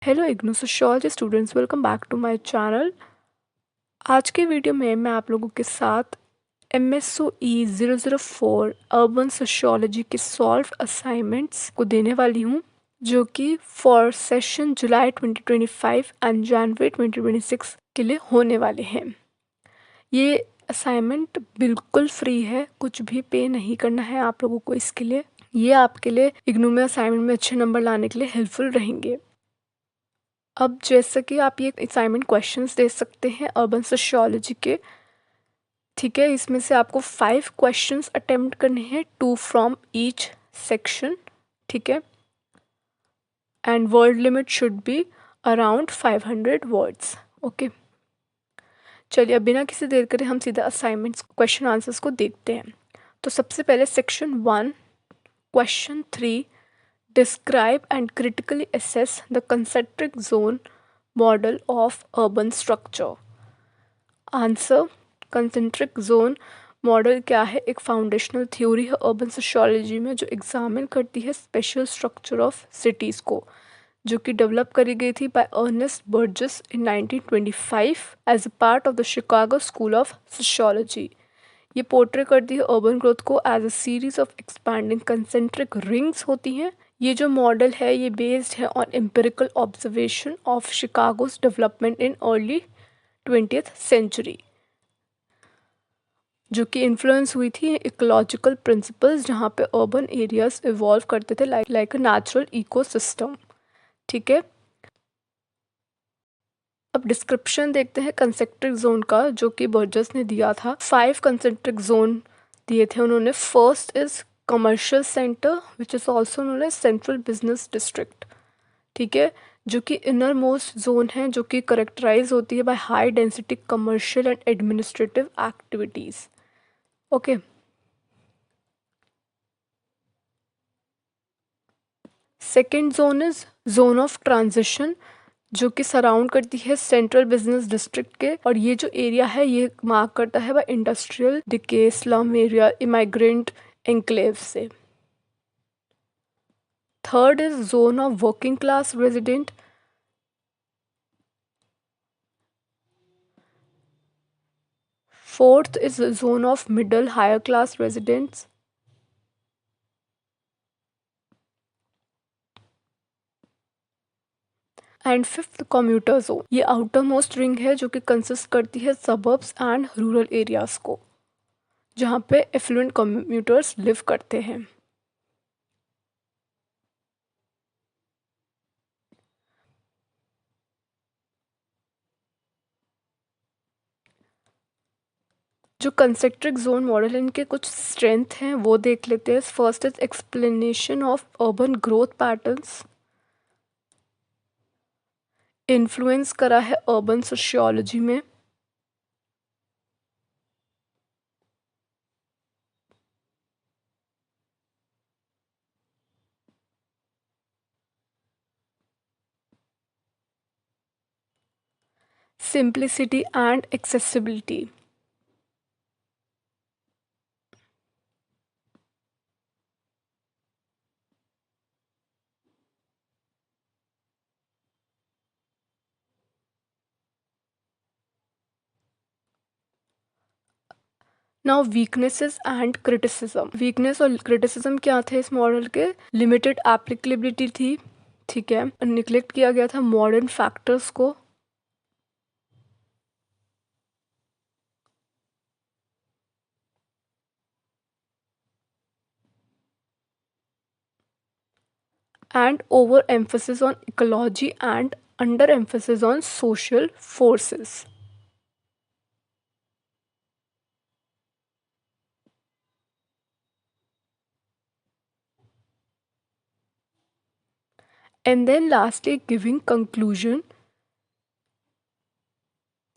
Hello IGNOU sociology students, welcome back to my channel. आज के video में मैं आप लोगों के साथ MSOE 004 अर्बन सोशियोलॉजी के सॉल्व असाइनमेंट्स को देने वाली हूँ, जो कि फॉर सेशन जुलाई 2025 एंड जनवरी 2026 के लिए होने वाले हैं। ये असाइनमेंट बिल्कुल फ्री है, कुछ भी पे नहीं करना है आप लोगों को इसके लिए। ये आपके लिए इग्नू में असाइनमेंट में अच्छे नंबर लाने के लिए हेल्पफुल रहेंगे। अब जैसे कि आप ये असाइनमेंट क्वेश्चंस दे सकते हैं अर्बन सोशियोलॉजी के, ठीक है। इसमें से आपको 5 क्वेश्चंस अटेम्प्ट करने हैं, 2 फ्रॉम ईच सेक्शन, ठीक है। And word limit should be around 500 words, okay. चलिए अब बिना किसी देर करे हम सीधा असाइनमेंट्स क्वेश्चन आंसर्स को देखते हैं। तो सबसे पहले section 1 question 3, describe and critically assess the concentric zone model of urban structure। Answer, concentric zone model क्या है? एक फाउंडेशनल थ्योरी है अर्बन सोशियोलॉजी में जो एग्जामिन करती है स्पेशल स्ट्रक्चर ऑफ सिटीज़ को, जो कि डेवलप करी गई थी by Ernest Burgess in 1925 as a part of the Chicago school of sociology. ये पोर्ट्रे करती है अर्बन ग्रोथ को as a series of expanding concentric rings होती हैं। ये जो मॉडल है ये बेस्ड है on empirical observation of Chicago's development in early 20th century, जो कि इन्फ्लुएंस हुई थी इकोलॉजिकल प्रिंसिपल्स, जहाँ पे अर्बन एरियाज इवॉल्व करते थे लाइक अ नेचुरल इकोसिस्टम, ठीक है। अब डिस्क्रिप्शन देखते हैं कंसेंट्रिक जोन का, जो कि बर्जस ने दिया था। 5 कंसेंट्रिक जोन दिए थे उन्होंने। First is commercial centre which is also known as central business district, ठीक है, जो कि इनर मोस्ट जोन है, जो कि करेक्टराइज होती है by high density commercial and administrative activities, okay. Second zone is zone of transition, जो कि सराउंड करती है सेंट्रल बिजनेस डिस्ट्रिक्ट के, और ये जो एरिया है ये मार्क करता है वह industrial decay, slum area, immigrant enclave से। Third is zone of working class resident. Fourth is zone of middle higher class residents. And fifth commuter zone, ये आउटर मोस्ट रिंग है, जो कि कंसिस्ट करती है सबर्ब्स एंड रूरल एरियाज को, जहाँ पे एफ्लुएंट कम्यूटर्स लिव करते हैं। जो कंसेंट्रिक जोन मॉडल है इनके कुछ स्ट्रेंथ हैं वो देख लेते हैं। First is explanation of urban growth patterns, influence करा है अर्बन सोशियोलॉजी में। Simplicity and accessibility, now weaknesses and criticism. Weakness और क्रिटिसिज्म क्या थे इस मॉडल के? लिमिटेड एप्लीकेबिलिटी थी, ठीक है, निग्लेक्ट किया गया था मॉडर्न फैक्टर्स को, and over emphasis on ecology and under emphasis on social forces. And then lastly, giving conclusion,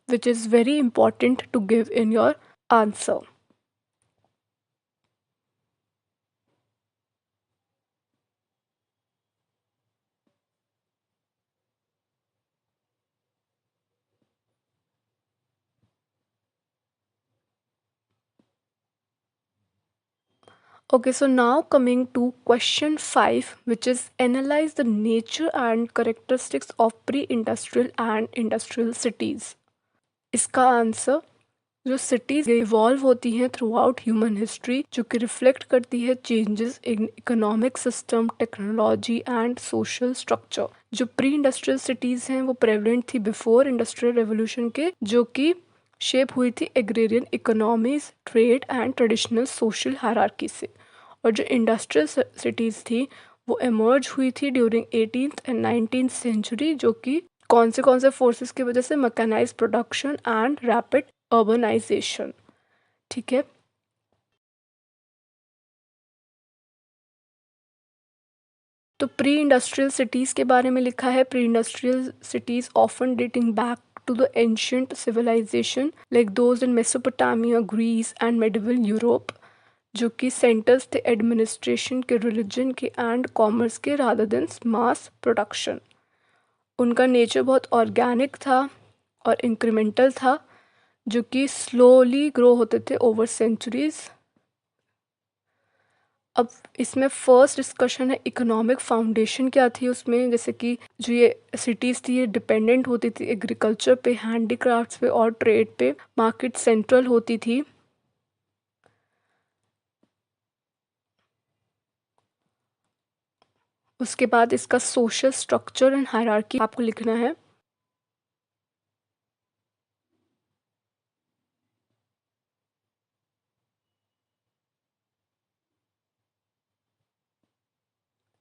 which is very important to give in your answer. Okay, so now coming to question 5, which is analyze the nature and characteristics of pre-industrial and industrial cities. इसका answer, जो cities evolve होती हैं through out human history, जो कि reflect करती है changes in economic system, technology and social structure. जो pre industrial cities हैं वो प्रेवलेंट थी बिफोर इंडस्ट्रियल रेवोल्यूशन के, जो कि शेप हुई थी agrarian economies, trade and traditional social hierarchy से। और जो इंडस्ट्रियल सिटीज़ थी वो एमर्ज हुई थी during 18th and 19th century, जो कि कौन से फोर्सेस की वजह से, mechanized production and rapid urbanization. ठीक है, तो प्री इंडस्ट्रियल सिटीज़ के बारे में लिखा है, pre industrial cities often dating back to the ancient civilization like those in Mesopotamia, Greece and medieval Europe, जो कि सेंटर्स थे एडमिनिस्ट्रेशन के, रिलीजन के एंड कॉमर्स के रादर देन मास प्रोडक्शन। उनका नेचर बहुत ऑर्गेनिक था और इंक्रीमेंटल था, जो कि स्लोली ग्रो होते थे ओवर सेंचुरीज। अब इसमें फर्स्ट डिस्कशन है इकोनॉमिक फाउंडेशन क्या थी उसमें, जैसे कि जो ये सिटीज़ थी ये डिपेंडेंट होती थी एग्रीकल्चर पे, हैंडीक्राफ्ट्स पे और ट्रेड पे, मार्केट सेंट्रल होती थी। उसके बाद इसका सोशल स्ट्रक्चर एंड हायरार्की आपको लिखना है।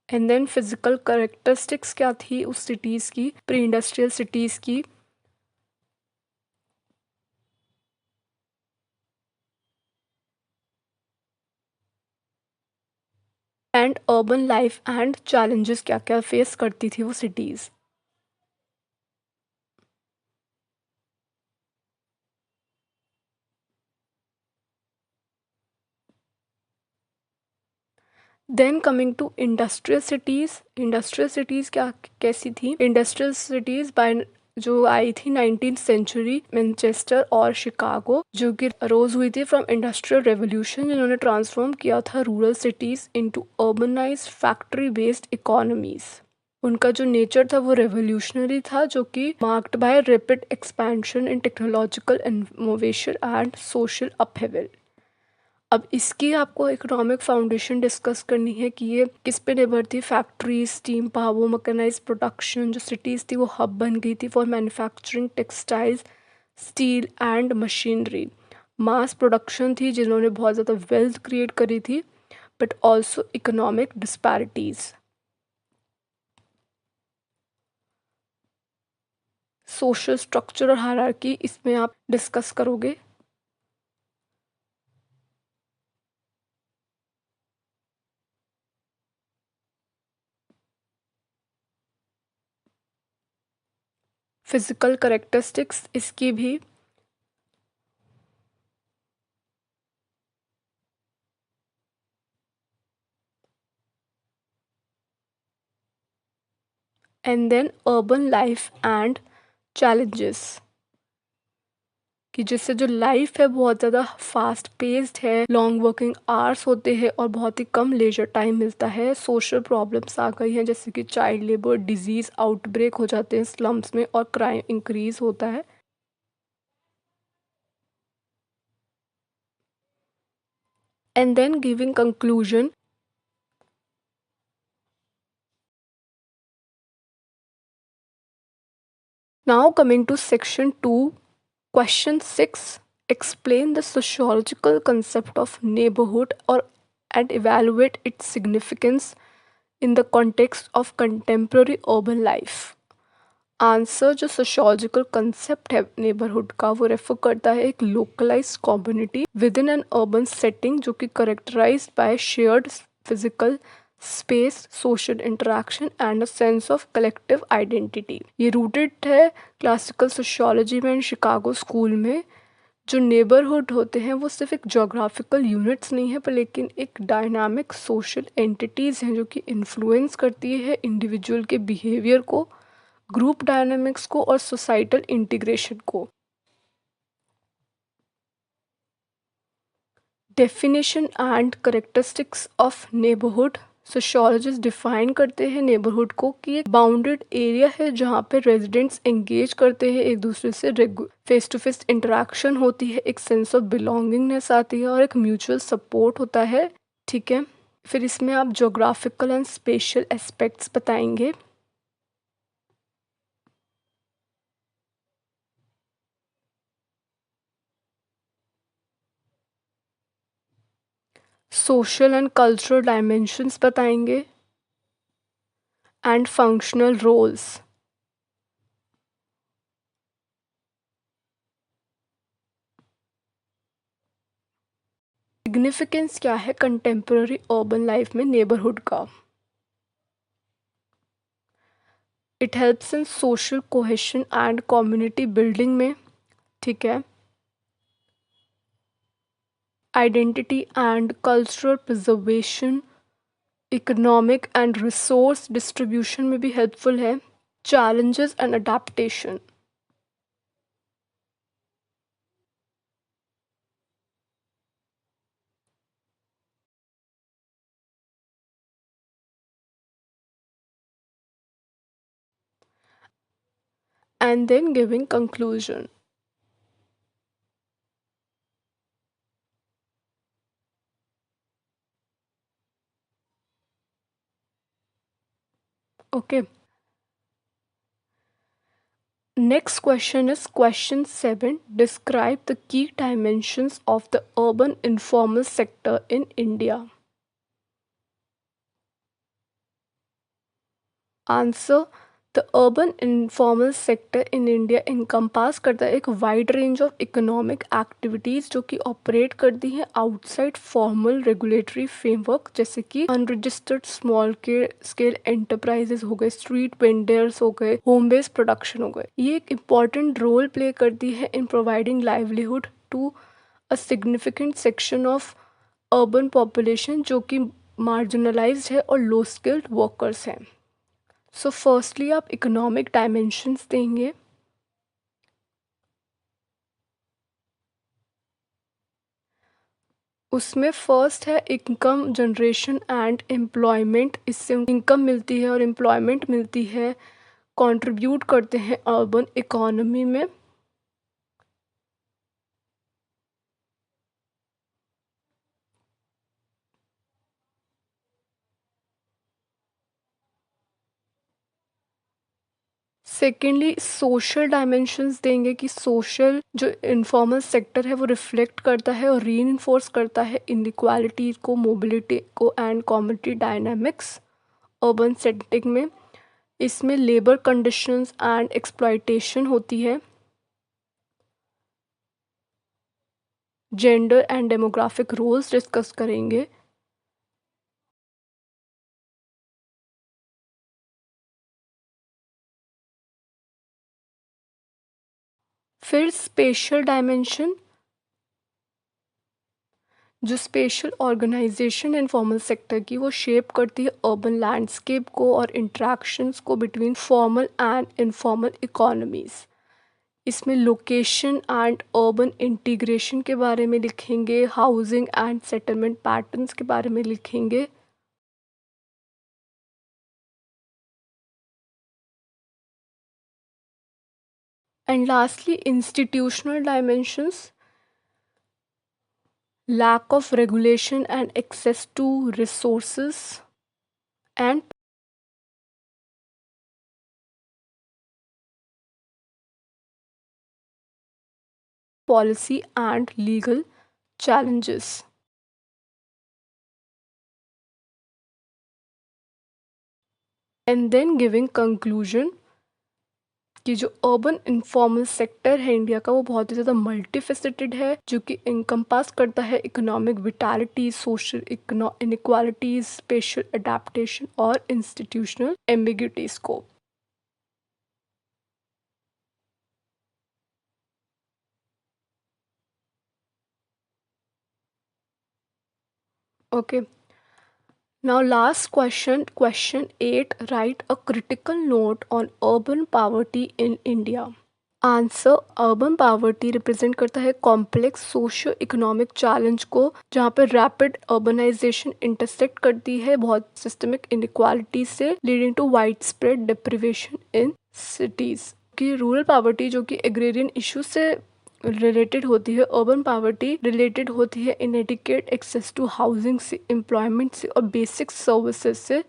एंड देन फिजिकल करेक्टरिस्टिक्स क्या थी उस सिटीज़ की, प्री इंडस्ट्रियल सिटीज़ की। And urban life and challenges क्या क्या फेस करती थी वो cities. Then coming to industrial cities क्या कैसी थी, इंडस्ट्रियल सिटीज़ बाय जो आई थी 19th सेंचुरी, मैनचेस्टर और शिकागो, जो कि रोज हुई थी फ्रॉम इंडस्ट्रियल रेवोल्यूशन, जिन्होंने ट्रांसफॉर्म किया था rural cities into urbanized factory based economies. उनका जो नेचर था वो रेवोल्यूशनरी था, जो कि marked by rapid expansion in technological innovation and social upheaval. अब इसकी आपको इकोनॉमिक फाउंडेशन डिस्कस करनी है कि ये किस पे निर्भर थी, factory, steam power, mechanize production. जो सिटीज़ थी वो हब बन गई थी for manufacturing textiles, steel and machinery. Mass production थी जिन्होंने बहुत ज़्यादा वेल्थ क्रिएट करी थी, but also economic disparities. Social structure और हायरार्की इसमें आप डिस्कस करोगे। फिजिकल करेक्टरिस्टिक्स इसकी भी। And then urban life and challenges, कि जिससे जो लाइफ है बहुत ज़्यादा फास्ट पेस्ड है, लॉन्ग वर्किंग आवर्स होते हैं और बहुत ही कम लेजर टाइम मिलता है। सोशल प्रॉब्लम्स आ गई हैं जैसे कि चाइल्ड लेबर, डिजीज़ आउटब्रेक हो जाते हैं स्लम्स में और क्राइम इंक्रीज होता है। And then giving conclusion. Now coming to section 2, question 6, explain the sociological concept of neighborhood or and evaluate its significance in the context of contemporary urban life। Answer, जो sociological concept है neighbourhood का वो refer करता है एक localized community within an urban setting, जो कि characterized by shared physical space, social interaction and a sense of collective identity. ये रूटेड है क्लासिकल सोशियोलॉजी में एंड शिकागो स्कूल में। जो नेबरहुड होते हैं वो सिर्फ एक जोग्राफिकल यूनिट्स नहीं है, पर लेकिन एक डायनामिक सोशल एंटिटीज़ हैं जो कि इन्फ्लुएंस करती है इंडिविजुअल के बिहेवियर को, ग्रुप डायनामिक्स को और सोसाइटल इंटीग्रेशन को। Definition and characteristics of neighbourhood. Sociologist define करते हैं नेबरहुड को कि एक बाउंडेड एरिया है जहाँ पे रेजिडेंट्स एंगेज करते हैं, एक दूसरे से फेस टू फेस इंटरेक्शन होती है, एक सेंस ऑफ बिलोंगिंगनेस आती है और एक म्यूचुअल सपोर्ट होता है। ठीक है, फिर इसमें आप जोग्राफिकल एंड स्पेशल एस्पेक्ट्स बताएंगे। सोशल एंड कल्चरल डायमेंशंस बताएंगे एंड फंक्शनल रोल्स। सिग्निफिकेंस क्या है कंटेम्प्रेरी अर्बन लाइफ में नेबरहुड का। It helps in social cohesion and community building में। ठीक है, identity and cultural preservation, economic and resource distribution में भी हेल्पफुल है। Challenges and adaptation. And then giving conclusion. Okay, next question is question 7. Describe the key dimensions of the urban informal sector in India. Answer. The urban informal sector in India encompass करता है एक wide range of economic activities जो कि operate करती हैं outside formal regulatory framework, जैसे कि unregistered small के स्केल एंटरप्राइजेस हो गए, स्ट्रीट वेंडर्स हो गए, होम बेस्ड प्रोडक्शन हो गए। ये एक इम्पॉर्टेंट रोल प्ले करती है in providing livelihood to a significant section of urban population जो कि मार्जिनलाइज्ड है और लो स्किल्ड वर्कर्स हैं। सो फर्स्टली आप इकोनॉमिक डायमेंशंस देंगे। उसमें फर्स्ट है इनकम जनरेशन एंड एम्प्लॉयमेंट। इससे इनकम मिलती है और एम्प्लॉयमेंट मिलती है, कंट्रीब्यूट करते हैं अर्बन इकोनॉमी में। सेकेंडली सोशल डायमेंशंस देंगे कि सोशल जो इनफॉर्मल सेक्टर है वो रिफ्लेक्ट करता है और रीइंफोर्स करता है इनइक्वालिटी को, मोबिलिटी को and community dynamics urban setting में। इसमें लेबर कंडीशंस एंड एक्सप्लॉयटेशन होती है। Gender and demographic roles discuss करेंगे। फिर स्पेशल डायमेंशन, जो स्पेशल ऑर्गेनाइजेशन इनफॉर्मल सेक्टर की वो शेप करती है अर्बन लैंडस्केप को और इंट्रैक्शंस को between formal and informal economies. इसमें लोकेशन एंड अर्बन इंटीग्रेशन के बारे में लिखेंगे, हाउसिंग एंड सेटलमेंट पैटर्न्स के बारे में लिखेंगे। And lastly institutional dimensions, lack of regulation and access to resources and policy and legal challenges. And then giving conclusion कि जो अर्बन इनफॉर्मल सेक्टर है इंडिया का वो बहुत ही ज़्यादा मल्टीफेसेटेड है, जो कि इनकम्पास करता है economic vitality, social inequalities, special adaptation और इंस्टीट्यूशनल एम्बिग्यूटीज को। Okay, now last question, question 8. Write a critical note on urban poverty in India. Answer, urban poverty represent करता है कॉम्प्लेक्स सोशियो इकोनॉमिक चैलेंज को, जहाँ पर rapid urbanisation intersect करती है बहुत सिस्टमिक इनइक्वालिटी से, leading to widespread deprivation in cities. कि रूरल पॉवर्टी जो कि एग्रेरियन इशू से रिलेटेड होती है, अर्बन पॉवर्टी रिलेटेड होती है इनएडिक्वेट एक्सेस टू हाउसिंग से, एम्प्लॉयमेंट से और बेसिक सर्विसेज से।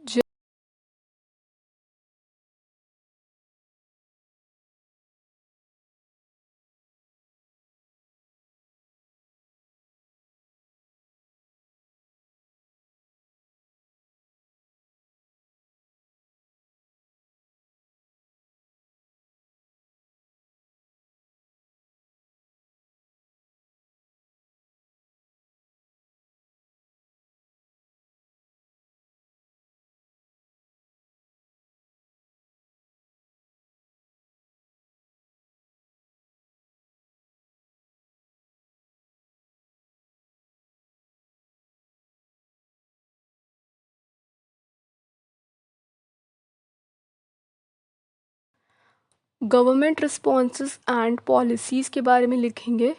गवर्नमेंट रिस्पॉन्सेस एंड पॉलिसीज़ के बारे में लिखेंगे।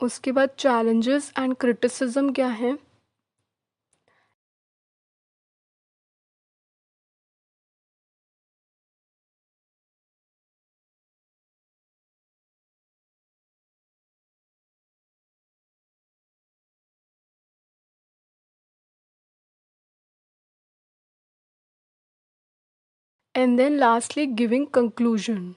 उसके बाद चैलेंजेस एंड क्रिटिसिज्म क्या है। And then lastly giving conclusion.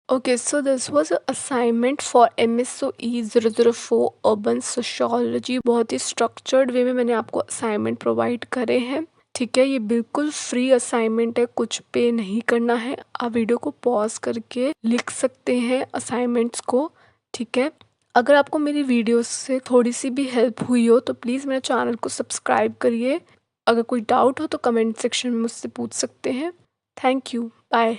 Okay, so this was an assignment for MSOE 004 urban sociology. बहुत ही स्ट्रक्चर्ड वे में मैंने आपको असाइनमेंट प्रोवाइड करे हैं। ठीक है, ये बिल्कुल फ्री असाइनमेंट है, कुछ पे नहीं करना है। आप वीडियो को पॉज करके लिख सकते हैं असाइनमेंट्स को। ठीक है, अगर आपको मेरी वीडियोस से थोड़ी सी भी हेल्प हुई हो तो प्लीज़ मेरे चैनल को सब्सक्राइब करिए। अगर कोई डाउट हो तो कमेंट सेक्शन में मुझसे पूछ सकते हैं। Thank you, bye.